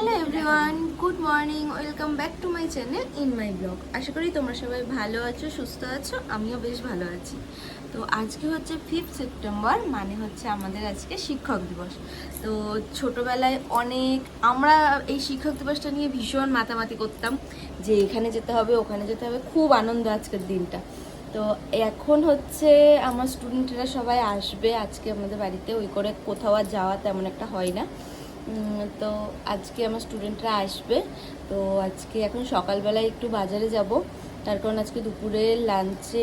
Hello everyone, good morning, welcome back to my channel in my blog. আশা করি তোমরা সবাই ভালো আছো, সুস্থ আছো, আমিও বেশ ভালো আছি। তো আজকে হচ্ছে 5 সেপ্টেম্বর, মানে হচ্ছে আমাদের আজকে শিক্ষক দিবস। তো ছোটোবেলায় আমরা এই শিক্ষক দিবসটা নিয়ে ভীষণ মাতামাতি করতাম যে এখানে যেতে হবে, ওখানে যেতে হবে, খুব আনন্দ আজকের দিনটা। তো এখন হচ্ছে আমার স্টুডেন্টরা সবাই আসবে আজকে আমাদের বাড়িতে, ওই করে কোথাও আর যাওয়া তেমন একটা হয় না। তো আজকে আমার স্টুডেন্টরা আসবে। তো আজকে এখন সকালবেলায় একটু বাজারে যাব, তার কারণ আজকে দুপুরে লাঞ্চে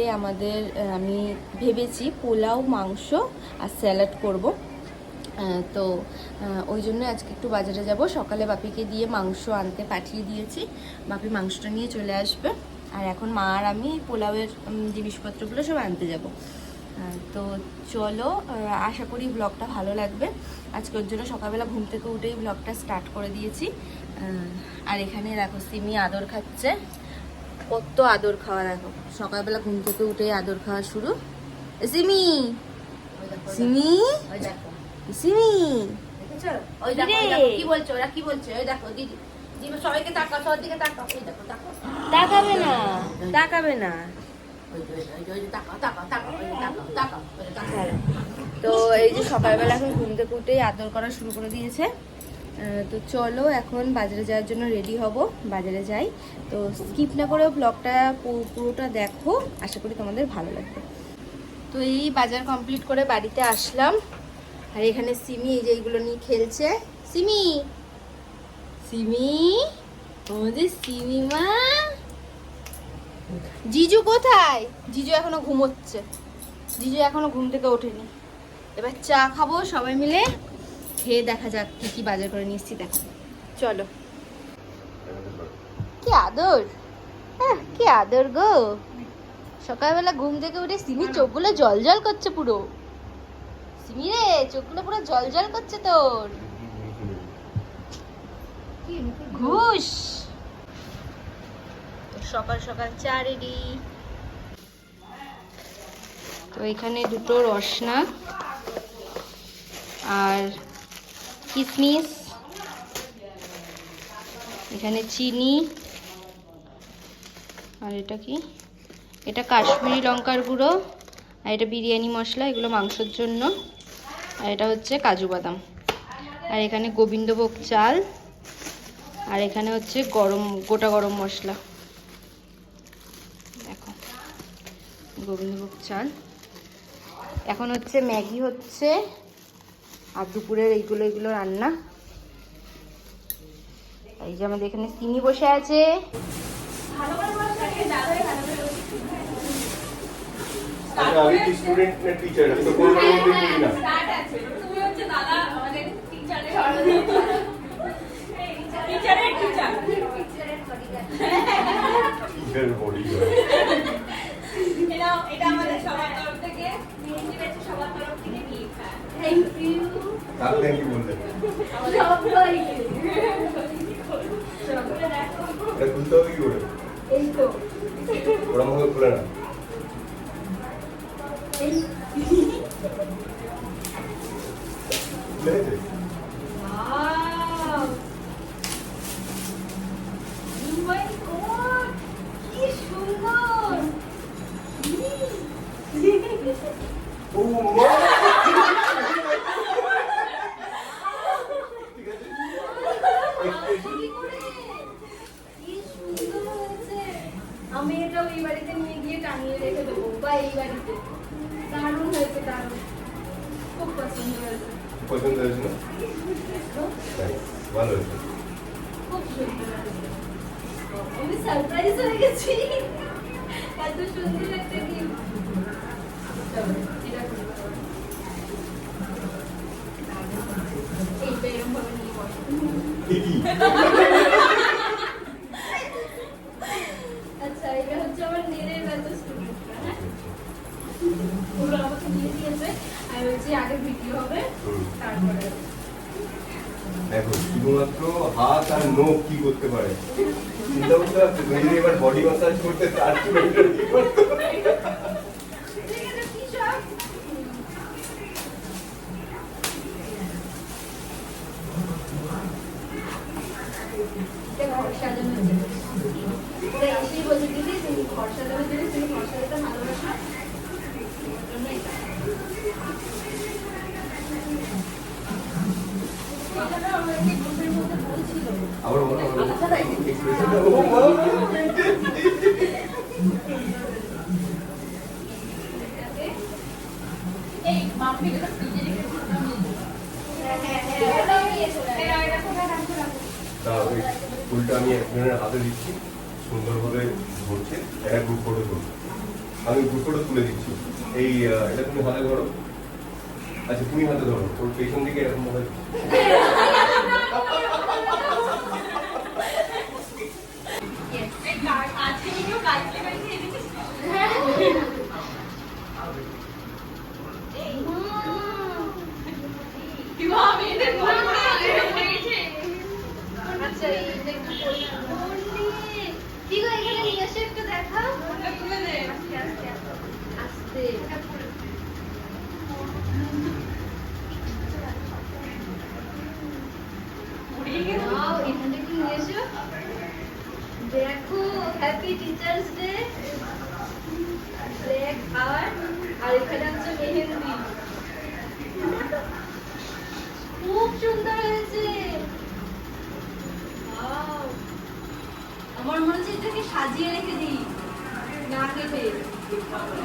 আমি ভেবেছি পোলাও, মাংস আর স্যালাড করব। তো ওই জন্য আজকে একটু বাজারে যাব। সকালে বাপিকে দিয়ে মাংস আনতে পাঠিয়ে দিয়েছি, বাপি মাংসটা নিয়ে চলে আসবে। আর এখন মা আর আমি পোলাওয়ের জিনিসপত্রগুলো সব আনতে যাব। তো চলো, আশা করি ব্লগটা ভালো লাগবে। আজকে ওর জন্য সকালবেলা ঘুম থেকে উঠেই ব্লগটা স্টার্ট করে দিয়েছি। আর এখানে দেখো সিমি আদর খাচ্ছে, কত আদর খাওয়া দেখো, সকালবেলা ঘুম থেকে উঠেই আদর খাওয়া শুরু। সিমি সিমি সিমি কি বলছো, ওরা কি বলছে? ওই দেখো দিদি, সবাইকে তাকাও, সবার দিকে তাকাও, ওই দেখো তাকাও, তাকাবে না, তাকাবে না। তো এই যে সকালবেলা এখন ঘুম থেকে উঠেই আদর করা শুরু করে দিয়েছে। তো চলো এখন বাজারে যাওয়ার জন্য রেডি হব, বাজারে যাই। তো স্কিপ না করে ব্লগটা পুরোটা দেখো, আশা করি তোমাদের ভালো লাগবে। তো এই বাজার কমপ্লিট করে বাড়িতে আসলাম, আর এখানে সিমি এই যে এইগুলো নিয়ে খেলছে। সিমি সিমি আমাদের সিমি মা। জিজু কোথায়? জিজু এখনো ঘুমোচ্ছে, জিজু এখনো ঘুম থেকে ওঠেনি। এবার চা খাবো সবাই মিলে, খেয়ে দেখা যাক কি কি বাজার করে নিয়ে এসেছি, দেখো চলো। কি আদর, হ্যাঁ কি আদর গো। সকালবেলা ঘুম থেকে উঠে সিমির চোখগুলো জল জল করছে পুরো। সিমি রে, চোখগুলো পুরো জল জল করছে তোর। ঘুষ। সকাল সকাল চা রেডি। তো এখানে দুটো রসনা আর কিশমিশ, এখানে চিনি, আর এটা কি, এটা কাশ্মীরি লঙ্কার গুঁড়ো, আর এটা বিরিয়ানি মশলা, এগুলো মাংসের জন্য। আর এটা হচ্ছে কাজু বাদাম। আর এখানে গোবিন্দভোগ চাল, আর এখানে হচ্ছে গোটা গরম মশলা। দেখো গোবিন্দভোগ চাল। এখন হচ্ছে ম্যাগি হচ্ছে, আর দুপুরের এইগুলো রান্না। এই যে আমাদের এখানে সিমি বসে আছে। আমি কি স্টুডেন্ট না টিচার? আমি তো কোনোটার মধ্যে করি না। তুমি হচ্ছে দাদা আমাদের টিচারের টিচার টিচারের বডিগার্ড। এটা আমাদের সবার তরফ থেকে, মেহেন্দি ব্যাচের সবার তরফ থেকে গিফট। Thank you. আপনি কি বললেন? এটা খুলতে হবে কি করে? এই তো ওরা মুখে খুলে না। খুলেছে? ওয়াও, ও মাই গড, কি সুন্দর। ও মা! আমি এটা ওই বাড়িতে নিয়ে গিয়ে টাঙিয়ে রেখে দেবো, বা এই বাড়িতে। দারুণ হয়েছে, দারুণ, খুব পছন্দ হয়েছে। পছন্দ হয়েছে না? ভালো হয়েছে। খুব সুন্দর হয়েছে, আমি সারপ্রাইজ হয়ে গেছি, এত সুন্দর একটা গিফট। এইটা এরকম ভাবে নিয়ে বসো। আচ্ছা, এটা হচ্ছে আমার নেড়ের ব্যাচের স্টুডেন্টরা, হ্যাঁ, ওরা আমাকে দিয়ে দিয়েছে। আর হচ্ছে আগে ভিডিও হবে, তারপরে দেখো শুধুমাত্র হাত আর নখ কি করতে পারে চিন্তা করতে পারছো? যদি এবার বডি ম্যাসাজ করতে তার কি করতে পারে? এটা ঘর সাজানোর জিনিস। ওরা এসেই বলছে দিদি তুমি ঘর সাজানোর জিনিস, তুমি ঘর সাজাতে ভালোবাসো, ওর জন্য এটা। এখানে আমাকে গ্রুপের মধ্যে বলছিল। আবার বলো, আচ্ছা তাই। expression-টা, ও মা, এই মাম্পি এটা ফ্রিজে রেখে দিলাম। হ্যাঁ হ্যাঁ হ্যাঁ ওটাও নিয়ে চলে আসো। এটা কোথায় রাখতে রাখো? দাঁড়াও, এই ফুলটা আমি একজনের হাতে দিচ্ছি, সুন্দরভাবে ধরছে, একটা গ্রুপ ফটো তুলছে। আমি গ্রুপ ফটো তুলে দিচ্ছি। এই এটা তুমি হাতে ধরো। আচ্ছা তুমি হাতে ধরো, ওর পেছন দিকে এরকম ভাবে। আজকে ভিডিও কালকে বাড়িতে এনেছিস? আচ্ছা এইটা একটু কি গো এখানে নিয়ে এসে একটু দেখাও। তুলে দে আস্তে আস্তে আস্তে। ওয়াও এখানে কি নিয়ে এসো দেখো, happy teachers day black art, আর এখানে আছে মেহেন্দি। খুব সুন্দর হয়েছে। Wow! আমার মনে হচ্ছে এটাকে সাজিয়ে রেখে দিই না কেটে।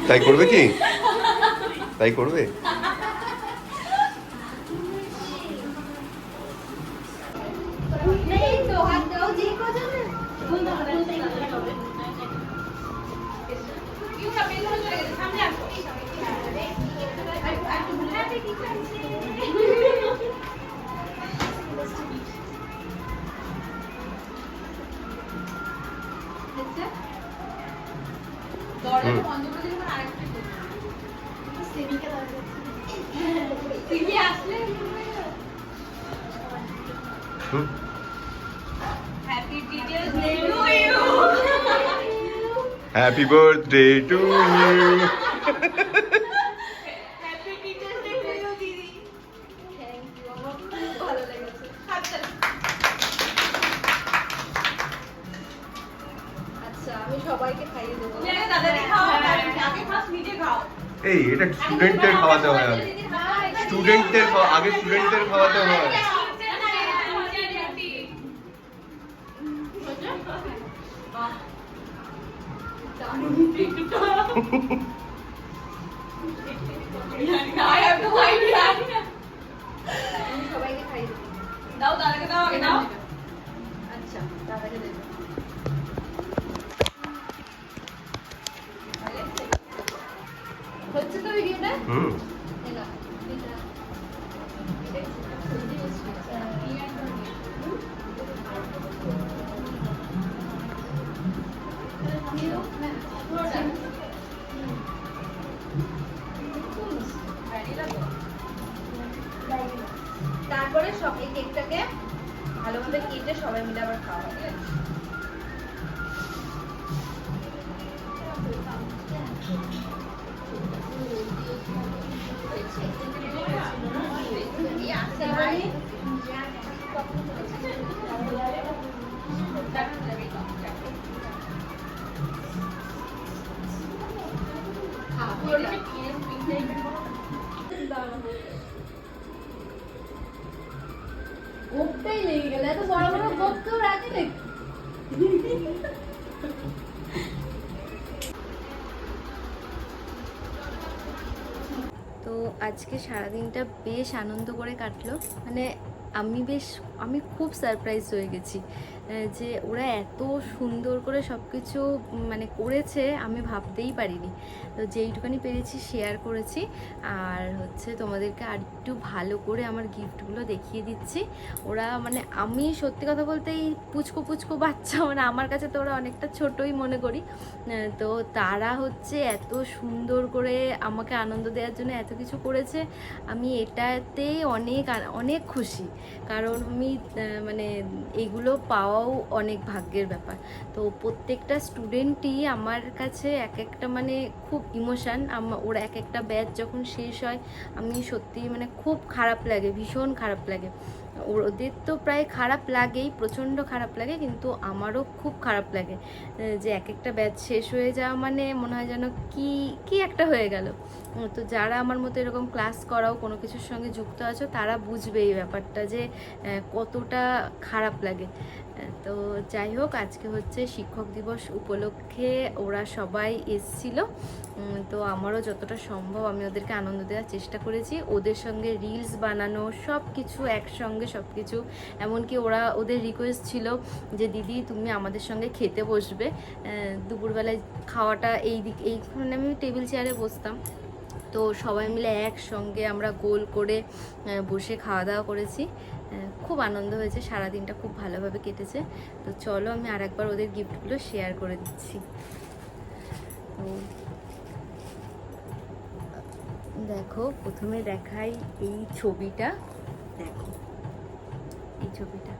তাই করবে কি? তাই করবে? नहीं तो हाथ दो जी को जाना बोल दो बोलते ही হবে क्यों का बेल हो जाएगा सामने आओ একটু বলে আপনি কি করছেন আচ্ছা দরজাটা বন্ধ করে দিলে আরেকটা সেমিকে দরজা সিমি আসলে Happy Teachers Day to you. Happy birthday to you. Happy Teachers Day to you, দিদি। Thank you. আমার খুব ভালো লেগেছে। আচ্ছা আমি সবাইকে খাইয়ে দেবো। দাদাকে খাও, আগে ফার্স্ট নিজে খাও। এই এটা স্টুডেন্টদের খাওয়াতে হয় আগে। স্টুডেন্টদের আগে স্টুডেন্টদের খাওয়াতে হয়। I have no idea. আমি সবাইকে খাইয়ে দেবো। দাও দাদাকে দাও আগে দাও। আচ্ছা দাদাকে দেবো। হচ্ছে তো ভিডিওটা? হুম। এই নাও, এটা। তারপরে সব এই কেকটাকে ভালোভাবে কেটে সবাই মিলে আবার খাওয়া হবে। গোপটাই লেগে গেল, এত বড় বড় গোপ কেউ রাখে নাকি? তো আজকে সারাদিনটা বেশ আনন্দ করে কাটলো। মানে আমি খুব সারপ্রাইজ হয়ে গেছি যে ওরা এত সুন্দর করে সব কিছু মানে করেছে, আমি ভাবতেই পারিনি। তো যেইটুখানি পেরেছি শেয়ার করেছি, আর হচ্ছে তোমাদেরকে আর একটু ভালো করে আমার গিফটগুলো দেখিয়ে দিচ্ছি। ওরা মানে আমি সত্যি কথা বলতে এই পুচকো পুচকো বাচ্চা, মানে আমার কাছে তো ওরা অনেকটা ছোটই মনে করি। তো তারা হচ্ছে এত সুন্দর করে আমাকে আনন্দ দেওয়ার জন্য এত কিছু করেছে, আমি এটাতে অনেক অনেক খুশি। কারণ আমি মানে এগুলো পাওয়াও অনেক ভাগ্যের ব্যাপার। তো প্রত্যেকটা স্টুডেন্টই আমার কাছে এক একটা মানে খুব ইমোশান। ওরা এক একটা ব্যাচ যখন শেষ হয় আমি সত্যি মানে খুব খারাপ লাগে, ভীষণ খারাপ লাগে। ওদের তো প্রায় খারাপ লাগেই, প্রচণ্ড খারাপ লাগে, কিন্তু আমারও খুব খারাপ লাগে যে এক একটা ব্যাচ শেষ হয়ে যাওয়া মানে মনে হয় যেন কি একটা হয়ে গেল। তো যারা আমার মতো এরকম ক্লাস করাও, কোনো কিছুর সঙ্গে যুক্ত আছো, তারা বুঝবে এই ব্যাপারটা যে কতটা খারাপ লাগে। তো যাই হোক, আজকে হচ্ছে শিক্ষক দিবস উপলক্ষে ওরা সবাই এসছিল। তো আমারও যতটা সম্ভব আমি ওদেরকে আনন্দ দেওয়ার চেষ্টা করেছি, ওদের সঙ্গে রিলস বানানো, সব কিছু একসঙ্গে সব কিছু। এমনকি ওদের রিকোয়েস্ট ছিল যে দিদি তুমি আমাদের সঙ্গে খেতে বসবে। দুপুরবেলায় খাওয়াটা এইখানে আমি টেবিল চেয়ারে বসতাম, তো সবাই মিলে একসঙ্গে আমরা গোল করে বসে খাওয়া দাওয়া করেছি। খুব আনন্দ হয়েছে, সারাদিনটা খুব ভালোভাবে কেটেছে। তো চলো আমি আরেকবার ওদের গিফটগুলো শেয়ার করে দিচ্ছি। তো দেখো, প্রথমে দেখাই এই ছবিটা। দেখো এই ছবিটা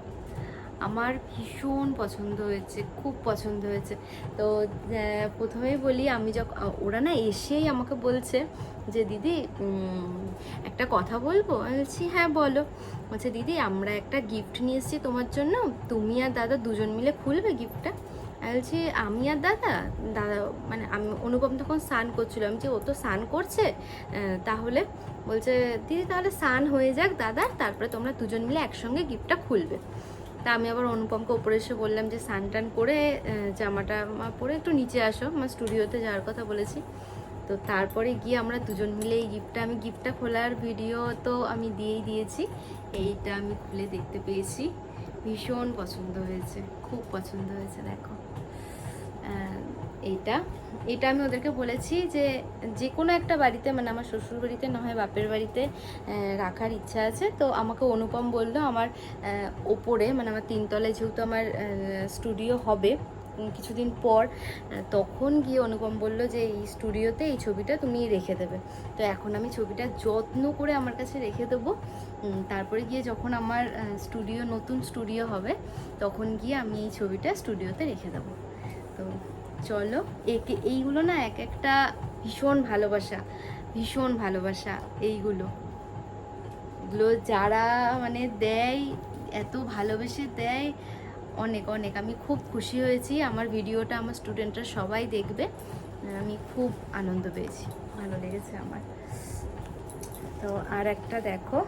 আমার ভীষণ পছন্দ হয়েছে, খুব পছন্দ হয়েছে। তো প্রথমেই বলি, আমি যখন ওরা না এসেই আমাকে বলছে যে দিদি একটা কথা বলবো। আমি বলছি হ্যাঁ বলো। বলছে দিদি আমরা একটা গিফট নিয়ে এসেছি তোমার জন্য, তুমি আর দাদা দুজন মিলে খুলবে গিফটটা। আমি বলছি আমি আর দাদা মানে আমি অনুপম তখন স্নান করছিল। আমি যে ও তো স্নান করছে তাহলে। বলছে দিদি তাহলে স্নান হয়ে যাক দাদা, তারপরে তোমরা দুজন মিলে একসঙ্গে গিফটটা খুলবে। তা আমি আবার অনুপমকে ওপরে এসে বললাম যে স্নান টান করে জামাটা পরে একটু নিচে আসো, আমার স্টুডিওতে যাওয়ার কথা বলেছি। তো তারপরে গিয়ে আমরা দুজন মিলে এই গিফটটা খোলার ভিডিও তো আমি দিয়েই দিয়েছি। এইটা আমি খুলে দেখতে পেয়েছি, ভীষণ পছন্দ হয়েছে, খুব পছন্দ হয়েছে। দেখো এটা আমি ওদেরকে বলেছি যে কোনো একটা বাড়িতে, মানে আমার শ্বশুর বাড়িতে না হয় বাপের বাড়িতে রাখার ইচ্ছা আছে। তো আমাকে অনুপম বললো আমার ওপরে, মানে আমার 3 তলায় যেহেতু আমার স্টুডিও হবে কিছুদিন পর, তখন গিয়ে অনুপম বললো যে এই স্টুডিওতে এই ছবিটা তুমি রেখে দেবে। তো এখন আমি ছবিটা যত্ন করে আমার কাছে রেখে দেবো। তারপরে গিয়ে যখন আমার নতুন স্টুডিও হবে, তখন গিয়ে আমি এই ছবিটা স্টুডিওতে রেখে দেবো। তো চলো, এইগুলো না একটা ভীষণ ভালোবাসা। এগুলো যারা মানে দেয়, এত ভালোবেসে দেয়, অনেক আমি খুব খুশি হয়েছি। আমার ভিডিওটা আমার স্টুডেন্টরা সবাই দেখবে, আমি খুব আনন্দ পেয়েছি, ভালো লেগেছে আমার। তো আর একটা দেখো,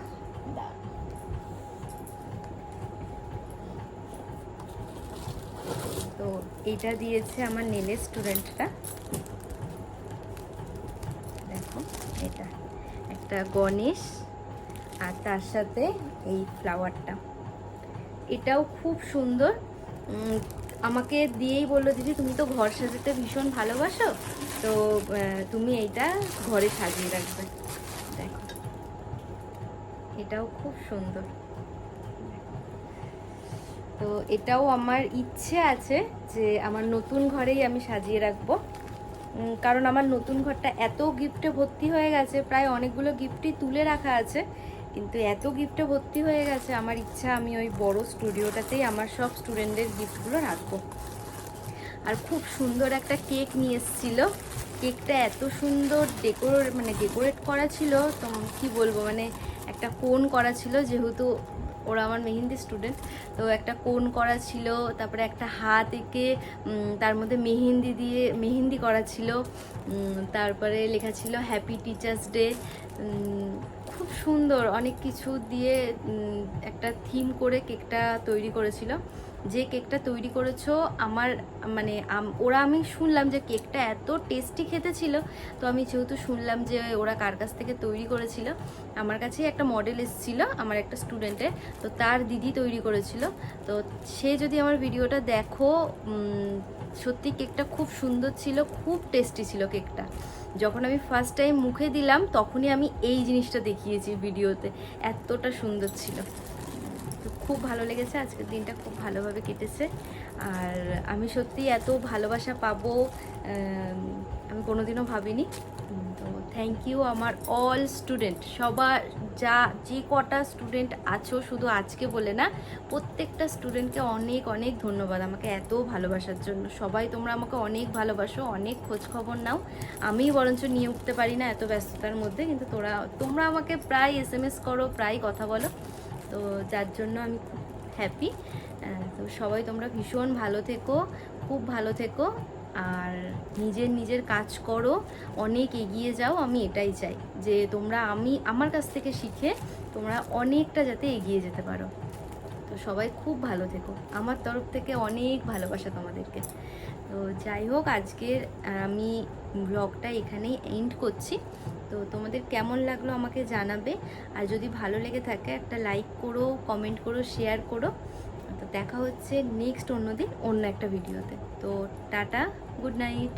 তো এইটা দিয়েছে আমার নেলের স্টুডেন্টরা। দেখো এটা একটা গণেশ, আর তার সাথে এই ফ্লাওয়ারটা, এটাও খুব সুন্দর। আমাকে দিয়েই বললো দিদি তুমি তো ঘর সাজাতে ভীষণ ভালোবাসো, তো তুমি এইটা ঘরে সাজিয়ে রাখবে। দেখো এটাও খুব সুন্দর। তো এটাও আমার ইচ্ছে আছে যে আমার নতুন ঘরেই আমি সাজিয়ে রাখবো, কারণ আমার নতুন ঘরটা এত গিফটে ভর্তি হয়ে গেছে, প্রায় অনেকগুলো গিফটই তুলে রাখা আছে, কিন্তু এত গিফটে ভর্তি হয়ে গেছে, আমার ইচ্ছা আমি ওই বড় স্টুডিওটাতেই আমার সব স্টুডেন্টদের গিফটগুলো রাখবো। আর খুব সুন্দর একটা কেক নিয়ে এসেছিল, কেকটা এত সুন্দর ডেকোরেট করা ছিল, তো কি বলবো, মানে একটা কোণ করা ছিল, যেহেতু ওরা আমার মেহেন্দি স্টুডেন্ট, তো একটা কোণ করা ছিল, তারপরে একটা হাত এঁকে তার মধ্যে মেহেন্দি করা ছিল, তারপরে লেখা ছিল হ্যাপি টিচার্স ডে। খুব সুন্দর অনেক কিছু দিয়ে একটা থিম করে কেকটা তৈরি করেছিল। যে কেকটা তৈরি করেছো আমার মানে আমি শুনলাম যে কেকটা এত টেস্টি খেতে ছিল, তো আমি যেহেতু শুনলাম যে ওরা কার কাছ থেকে তৈরি করেছিল, আমার কাছে একটা মডেল এসেছিল আমার একটা স্টুডেন্টের, তো তার দিদি তৈরি করেছিল। তো সে যদি আমার ভিডিওটা দেখো, সত্যি কেকটা খুব সুন্দর ছিল, খুব টেস্টি ছিল কেকটা। যখন আমি ফার্স্ট টাইম মুখে দিলাম তখনই আমি এই জিনিসটা দেখিয়েছি ভিডিওতে, এতটা সুন্দর ছিল। তো খুব ভালো লেগেছে, আজকের দিনটা খুব ভালোভাবে কেটেছে। আর আমি সত্যি এত ভালোবাসা পাবো আমি কোনোদিনও ভাবিনি। তো থ্যাংক ইউ আমার অল স্টুডেন্ট, সবার যে কটা স্টুডেন্ট আছো, শুধু আজকে বলে না, প্রত্যেকটা স্টুডেন্টকে অনেক অনেক ধন্যবাদ আমাকে এত ভালোবাসার জন্য। সবাই তোমরা আমাকে অনেক ভালোবাসো, অনেক খোঁজ খবর নাও, আমি বরঞ্চ নিয়ে উঠতে পারি না এত ব্যস্ততার মধ্যে, কিন্তু তোমরা আমাকে প্রায় SMS করো, প্রায় কথা বলো। তো যার জন্য আমি খুব হ্যাপি। তো সবাই তোমরা ভীষণ ভালো থেকো, খুব ভালো থেকো, আর নিজের কাজ করো, অনেক এগিয়ে যাও। আমি এটাই চাই যে তোমরা আমার কাছ থেকে শিখে তোমরা অনেকটা যাতে এগিয়ে যেতে পারো। তো সবাই খুব ভালো থেকো, আমার তরফ থেকে অনেক ভালোবাসা তোমাদেরকে। তো যাই হোক, আজকের আমি ব্লগটা এখানেই এন্ড করছি। তো তোমাদের কেমন লাগলো আমাকে জানাবে, আর যদি ভালো লেগে থাকে একটা লাইক করো, কমেন্ট করো, শেয়ার করো। তো দেখা হচ্ছে নেক্সট অন্য দিন অন্য একটা ভিডিওতে। তো টাটা, গুড নাইট।